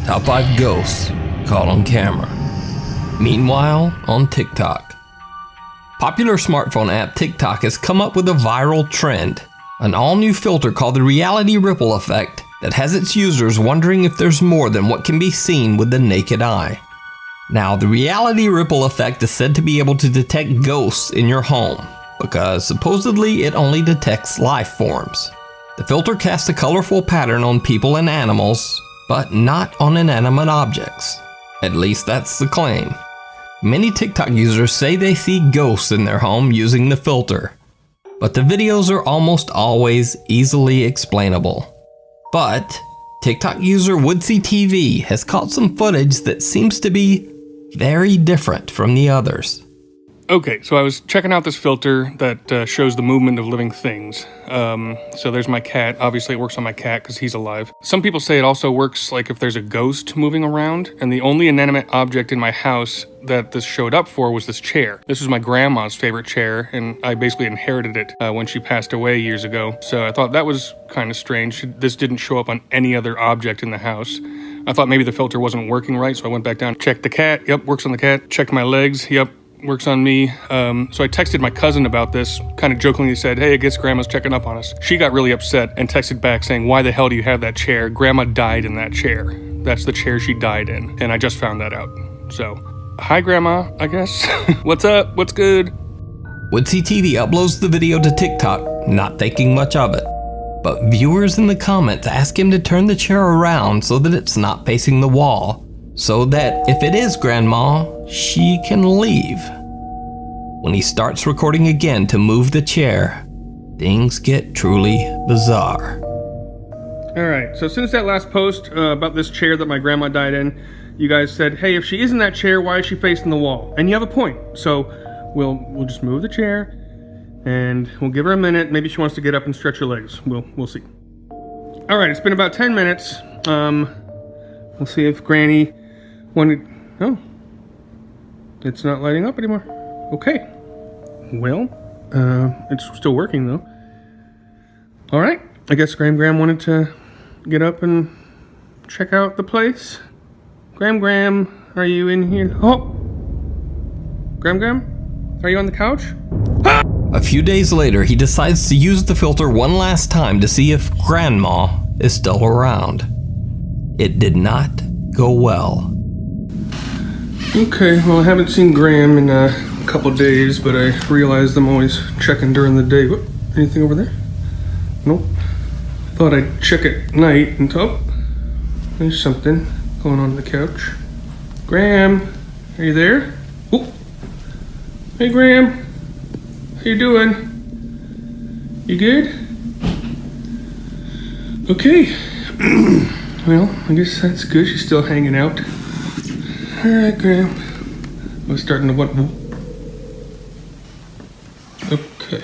Top 5 ghosts caught on camera. Meanwhile, on TikTok. Popular smartphone app TikTok has come up with a viral trend, an all-new filter called the Reality Ripple Effect that has its users wondering if there's more than what can be seen with the naked eye. Now, the Reality Ripple Effect is said to be able to detect ghosts in your home, because supposedly it only detects life forms. The filter casts a colorful pattern on people and animals, but not on inanimate objects. At least that's the claim. Many TikTok users say they see ghosts in their home using the filter, but the videos are almost always easily explainable. But TikTok user Woodsy TV has caught some footage that seems to be very different from the others. Okay, so I was checking out this filter that shows the movement of living things. So there's my cat. Obviously it works on my cat because he's alive. Some people say it also works like if there's a ghost moving around, and the only inanimate object in my house that this showed up for was this chair. This was my grandma's favorite chair, and I basically inherited it when she passed away years ago. So I thought that was kind of strange. This didn't show up on any other object in the house. I thought maybe the filter wasn't working right, so I went back down, checked the cat. Yep, works on the cat. Checked my legs. Yep, works on me. So I texted my cousin about this, kind of jokingly said, hey, I guess Grandma's checking up on us. She got really upset and texted back saying, why the hell do you have that chair? Grandma died in that chair. That's the chair she died in. And I just found that out. So, hi Grandma, I guess. What's up? What's good? Woodsy TV uploads the video to TikTok, not thinking much of it. But viewers in the comments ask him to turn the chair around so that it's not facing the wall, so that if it is Grandma, she can leave. When he starts recording again to move the chair, things get truly bizarre. Alright, so since that last post about this chair that my grandma died in, you guys said, hey, if she is in that chair, why is she facing the wall? And you have a point. So we'll just move the chair and we'll give her a minute. Maybe she wants to get up and stretch her legs. We'll see. Alright, it's been about 10 minutes. We'll see if Granny wanted... Oh. It's not lighting up anymore. Okay. Well, it's still working though. Alright. I guess Gram wanted to get up and check out the place. Gram, are you in here? Oh! Gram? Are you on the couch? Ah! A few days later, he decides to use the filter one last time to see if Grandma is still around. It did not go well. Okay, well I haven't seen Gram in a couple days, but I realized I'm always checking during the day. Whoop, anything over there? Nope. Thought I'd check at night and oh, there's something going on the couch. Gram, are you there? Oh, hey Gram, how you doing? You good? Okay. Well, I guess that's good. She's still hanging out. All right, Gram. I was starting to what? Okay.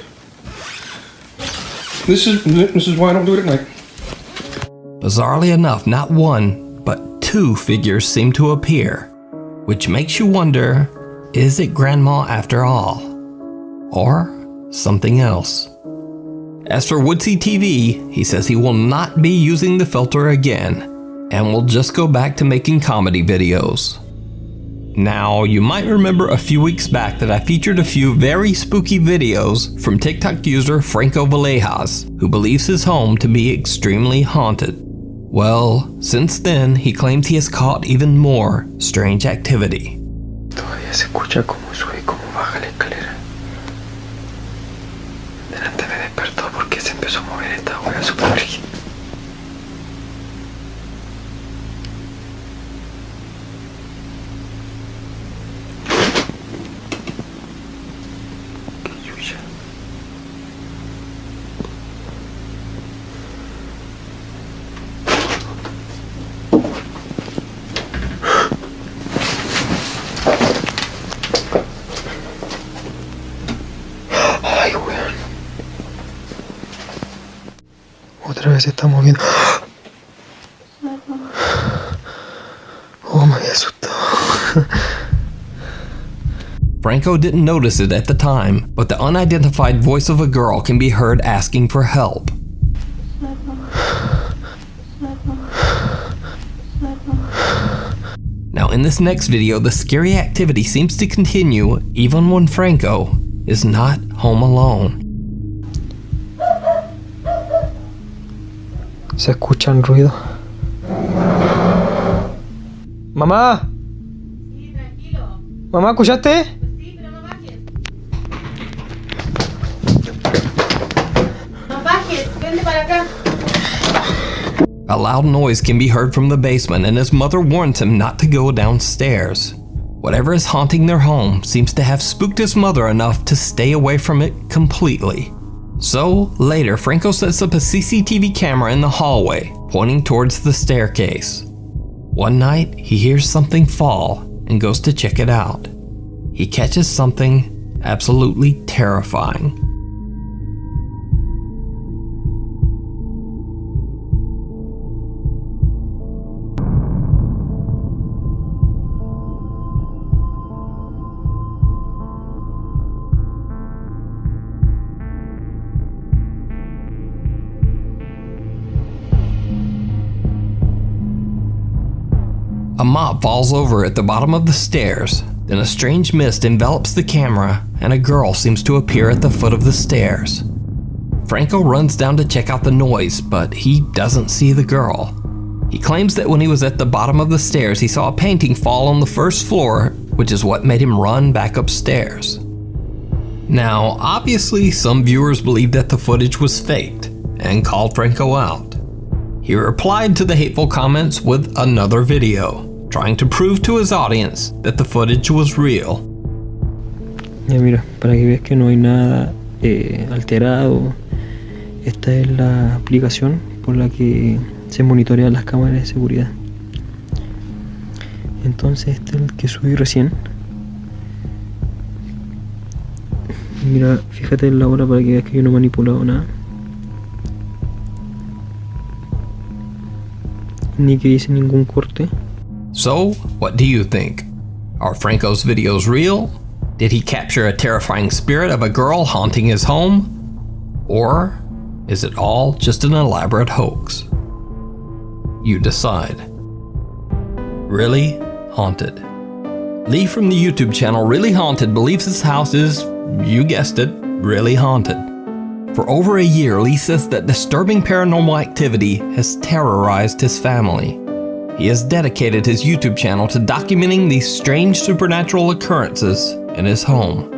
This is why I don't do it at night. Bizarrely enough, not one, but two figures seem to appear, which makes you wonder, is it Grandma after all? Or something else? As for Woodsy TV, he says he will not be using the filter again, and will just go back to making comedy videos. Now, you might remember a few weeks back that I featured a few very spooky videos from TikTok user Franco Villejas, who believes his home to be extremely haunted. Well, since then, he claims he has caught even more strange activity. Todavía se escucha cómo sube y cómo baja la escalera. Delante me despertó porque se empezó a mover esta hueá súper rígida. Otra vez se está moviendo. Oh, me había asustado. Franco didn't notice it at the time, but the unidentified voice of a girl can be heard asking for help. Now, in this next video, the scary activity seems to continue even when Franco is not home alone. Se escuchan ruidos. ¡Mamá! Sí, tranquilo. ¿Mamá, escuchaste? Sí, pero no bajes. No bajes, vente para acá. A loud noise can be heard from the basement, and his mother warns him not to go downstairs. Whatever is haunting their home seems to have spooked his mother enough to stay away from it completely. So, later, Franco sets up a CCTV camera in the hallway, pointing towards the staircase. One night, he hears something fall and goes to check it out. He catches something absolutely terrifying. A mop falls over at the bottom of the stairs, then a strange mist envelops the camera and a girl seems to appear at the foot of the stairs. Franco runs down to check out the noise, but he doesn't see the girl. He claims that when he was at the bottom of the stairs, he saw a painting fall on the first floor, which is what made him run back upstairs. Now, obviously, some viewers believe that the footage was faked and called Franco out. He replied to the hateful comments with another video, trying to prove to his audience that the footage was real. Ya mira, para que veas que no hay nada alterado. Esta es la aplicación por la que se monitorean las cámaras de seguridad. Entonces este es el que subí recién. Mira, fíjate en la hora para que veas que yo no he manipulado nada. Ni que hice ningún corte. So, what do you think? Are Franco's videos real? Did he capture a terrifying spirit of a girl haunting his home? Or is it all just an elaborate hoax? You decide. Really Haunted. Lee from the YouTube channel Really Haunted believes his house is, you guessed it, really haunted. For over a year, Lee says that disturbing paranormal activity has terrorized his family. He has dedicated his YouTube channel to documenting these strange supernatural occurrences in his home.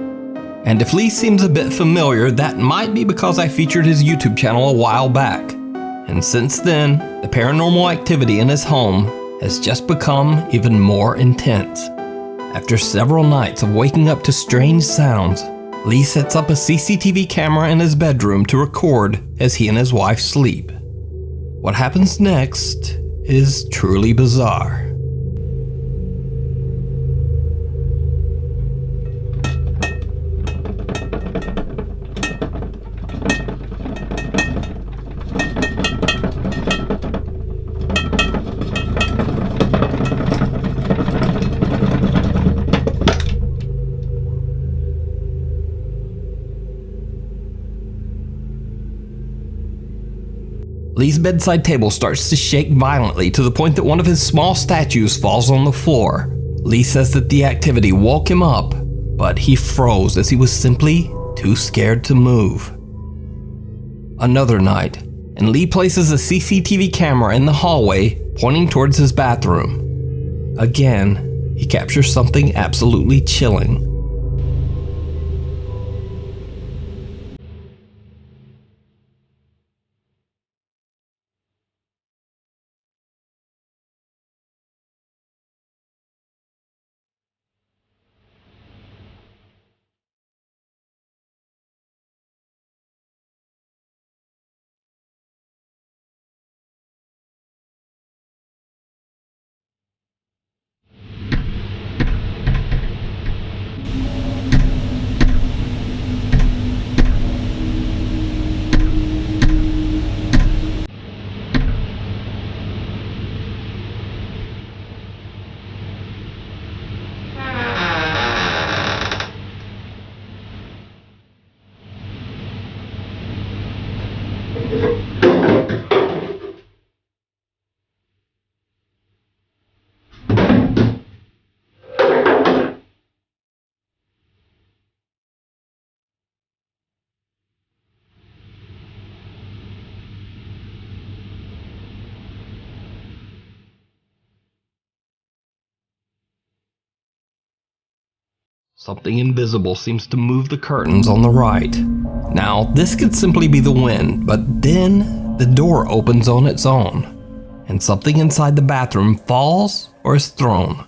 And if Lee seems a bit familiar, that might be because I featured his YouTube channel a while back. And since then, the paranormal activity in his home has just become even more intense. After several nights of waking up to strange sounds, Lee sets up a CCTV camera in his bedroom to record as he and his wife sleep. What happens next is truly bizarre. Lee's bedside table starts to shake violently to the point that one of his small statues falls on the floor. Lee says that the activity woke him up, but he froze as he was simply too scared to move. Another night, and Lee places a CCTV camera in the hallway pointing towards his bathroom. Again, he captures something absolutely chilling. Something invisible seems to move the curtains on the right. Now, this could simply be the wind, but then the door opens on its own, and something inside the bathroom falls or is thrown.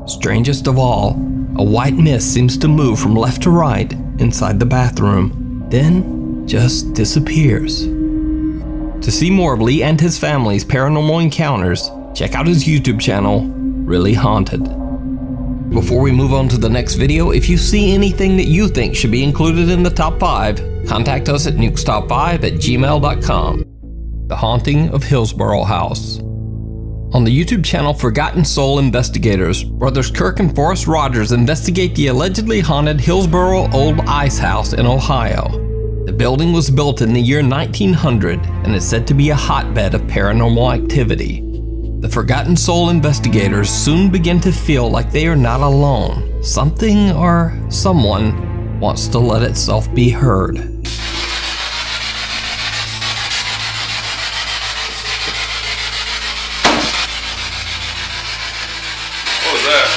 Strangest of all, a white mist seems to move from left to right inside the bathroom, then just disappears. To see more of Lee and his family's paranormal encounters, check out his YouTube channel, Really Haunted. Before we move on to the next video, if you see anything that you think should be included in the top 5, contact us at nukestop5@gmail.com. The Haunting of Hillsborough House. On the YouTube channel Forgotten Soul Investigators, brothers Kirk and Forrest Rogers investigate the allegedly haunted Hillsborough Old Ice House in Ohio. The building was built in the year 1900 and is said to be a hotbed of paranormal activity. The Forgotten Soul investigators soon begin to feel like they are not alone. Something or someone wants to let itself be heard. What was that?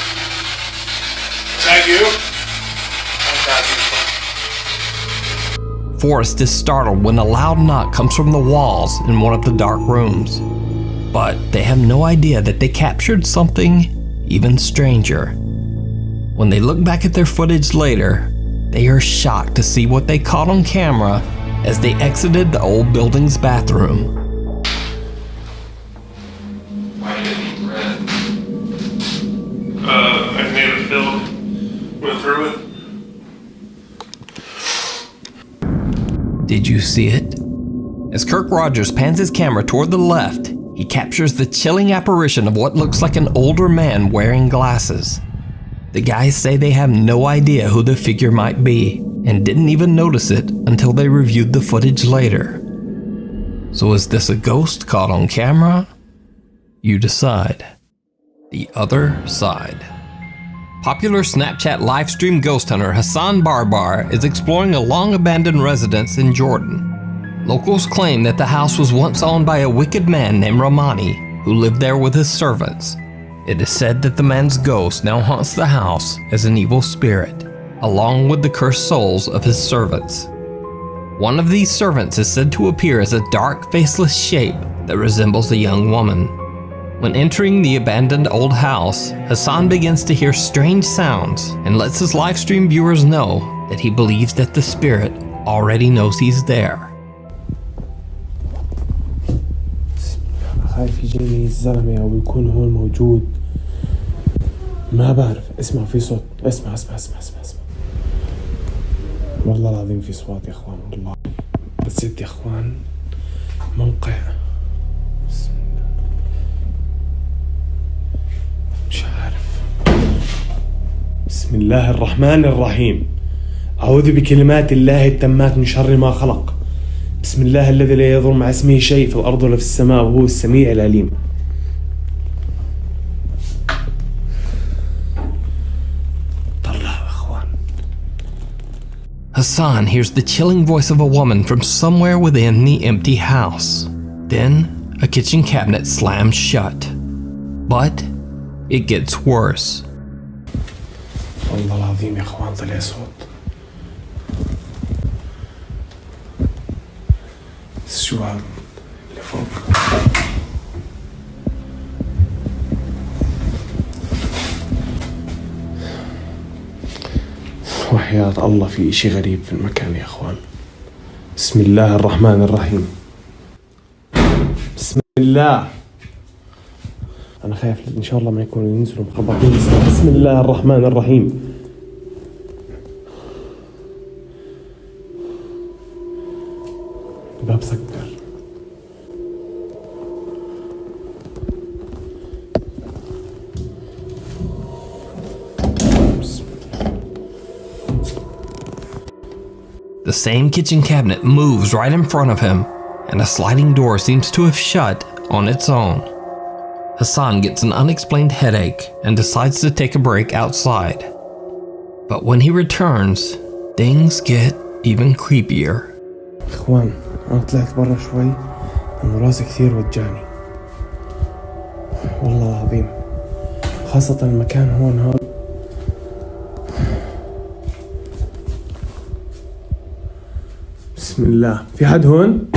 Is that you? Forrest is startled when a loud knock comes from the walls in one of the dark rooms. But they have no idea that they captured something even stranger. When they look back at their footage later, they are shocked to see what they caught on camera as they exited the old building's bathroom. Why did it eat red? I made it filled. Went through it. Did you see it? As Kirk Rogers pans his camera toward the left, he captures the chilling apparition of what looks like an older man wearing glasses. The guys say they have no idea who the figure might be and didn't even notice it until they reviewed the footage later. So is this a ghost caught on camera? You decide. The other side. Popular Snapchat livestream ghost hunter Hassan Barbar is exploring a long-abandoned residence in Jordan. Locals claim that the house was once owned by a wicked man named Romani, who lived there with his servants. It is said that the man's ghost now haunts the house as an evil spirit, along with the cursed souls of his servants. One of these servants is said to appear as a dark, faceless shape that resembles a young woman. When entering the abandoned old house, Hassan begins to hear strange sounds and lets his livestream viewers know that he believes that the spirit already knows he's there. خايف يجيني الزلمة أو يكون هون موجود. ما بعرف. اسمع في صوت. اسمع. والله العظيم في صوت يا اخوان والله. بس يا اخوان موقع. بسم الله. مش عارف. بسم الله الرحمن الرحيم. أعوذ بكلمات الله التامات من شر ما خلق. بسم الله الذي لا يضر مع اسمه شيء في الأرض ولا في السماء وهو السميع العليم. طلعوا إخوان. Hassan hears the chilling voice of a woman from somewhere within the empty house. Then, a kitchen cabinet slams shut. But it gets worse. والله العظيم يا إخوان طلع صوت. شو هذا اللي فوق؟ وحياة الله في إشي غريب في المكان يا إخوان. بسم الله الرحمن الرحيم. بسم الله. أنا خايف إن شاء الله ما يكونوا ينزلوا مخبطين. بسم الله الرحمن الرحيم. الباب سكر. The same kitchen cabinet moves right in front of him, and a sliding door seems to have shut on its own. Hassan gets an unexplained headache and decides to take a break outside. But when he returns, things get even creepier. إخوان أنا طلعت برا شوي لأنه راسي كثير وجعني والله العظيم، خاصة المكان هون هذا بسم الله. في حد هون؟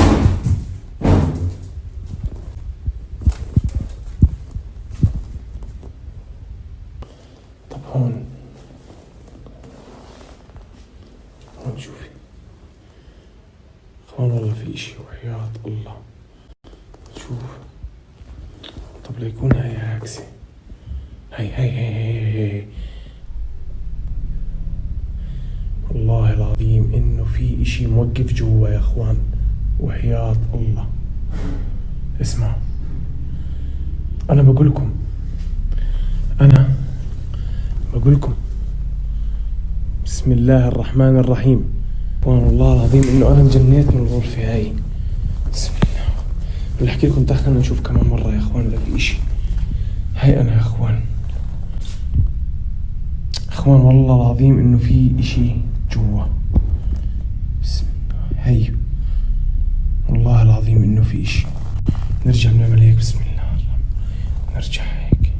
طب هون شوفي اخوان والله في اشي وحياة الله. شوف طب ليكون هاي عكسي. هاي والله العظيم انه في اشي موقف جوا يا اخوان وحياة الله. اسمعوا انا بقولكم بسم الله الرحمن الرحيم. والله العظيم انه انا انجنيت من الغرفة هاي. بسم الله. بدي احكي لكم خلينا نشوف كمان مرة يا اخوان اذا في اشي. هاي انا يا اخوان والله العظيم انه في اشي جوا. بسم الله. هي والله العظيم انه في اشي. نرجع بنعمل هيك. بسم الله. نرجع هيك.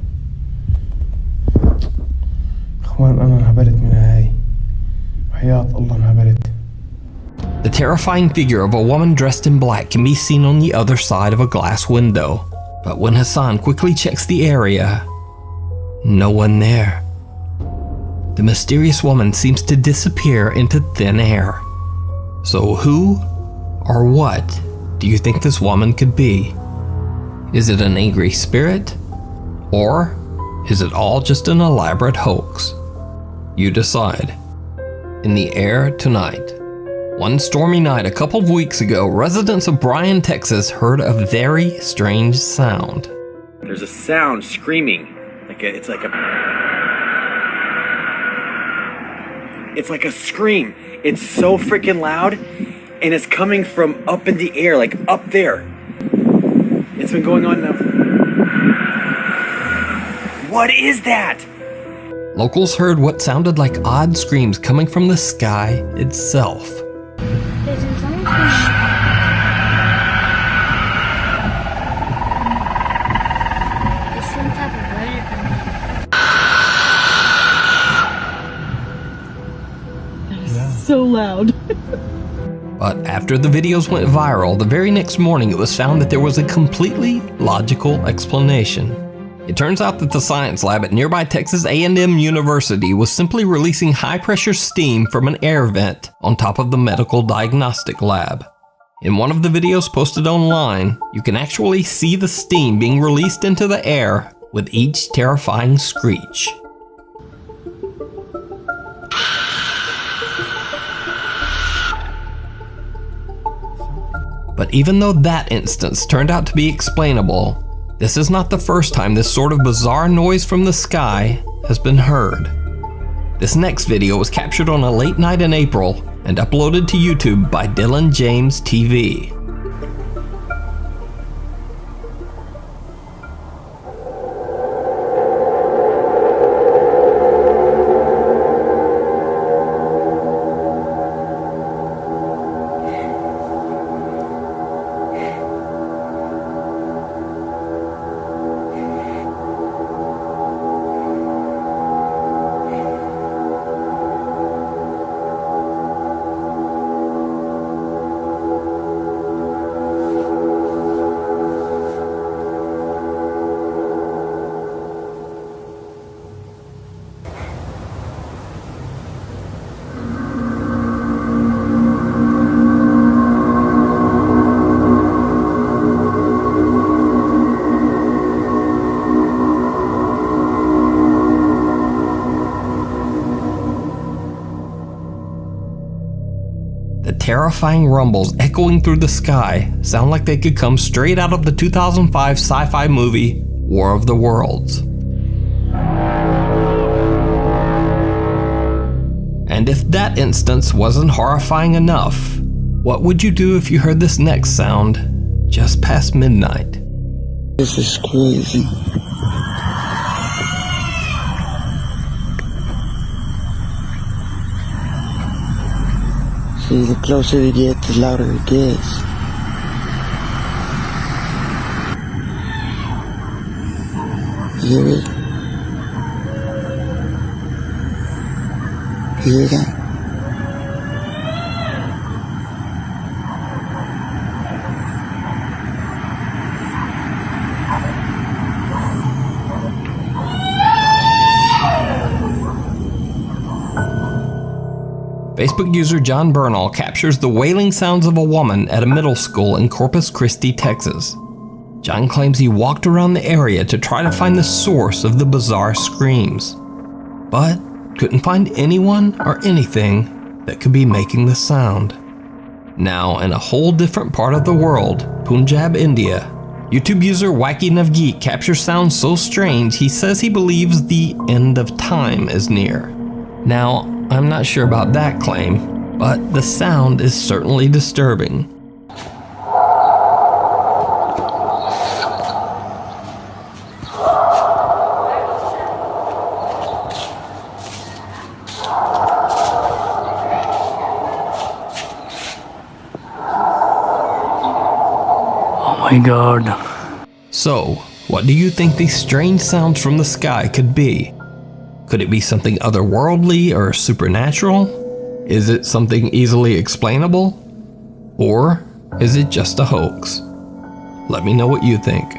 اخوان انا انهبلت من هاي وحياة الله انهبلت. The terrifying figure of a woman dressed in black can be seen on the other side of a glass window. But when Hassan quickly checks the area, no one there. The mysterious woman seems to disappear into thin air. So who or what do you think this woman could be? Is it an angry spirit? Or is it all just an elaborate hoax? You decide. In the air tonight. One stormy night a couple of weeks ago, residents of Bryan, Texas heard a very strange sound. There's a sound screaming. It's like a scream. It's so freaking loud, and it's coming from up in the air, like up there. It's been going on now. What is that? Locals heard what sounded like odd screams coming from the sky itself. So loud. But after the videos went viral, the very next morning it was found that there was a completely logical explanation. It turns out that the science lab at nearby Texas A&M University was simply releasing high-pressure steam from an air vent on top of the medical diagnostic lab. In one of the videos posted online, you can actually see the steam being released into the air with each terrifying screech. But even though that instance turned out to be explainable, this is not the first time this sort of bizarre noise from the sky has been heard. This next video was captured on a late night in April and uploaded to YouTube by Dylan James TV. Terrifying rumbles echoing through the sky sound like they could come straight out of the 2005 sci-fi movie War of the Worlds. And if that instance wasn't horrifying enough, what would you do if you heard this next sound just past midnight? This is crazy. See, the closer we get, the louder it gets. You hear it? You hear that? Facebook user John Bernal captures the wailing sounds of a woman at a middle school in Corpus Christi, Texas. John claims he walked around the area to try to find the source of the bizarre screams, but couldn't find anyone or anything that could be making the sound. Now, in a whole different part of the world, Punjab, India, YouTube user Wacky Navgeek captures sounds so strange he says he believes the end of time is near. Now, I'm not sure about that claim, but the sound is certainly disturbing. Oh my god. So, what do you think these strange sounds from the sky could be? Could it be something otherworldly or supernatural? Is it something easily explainable? Or is it just a hoax? Let me know what you think.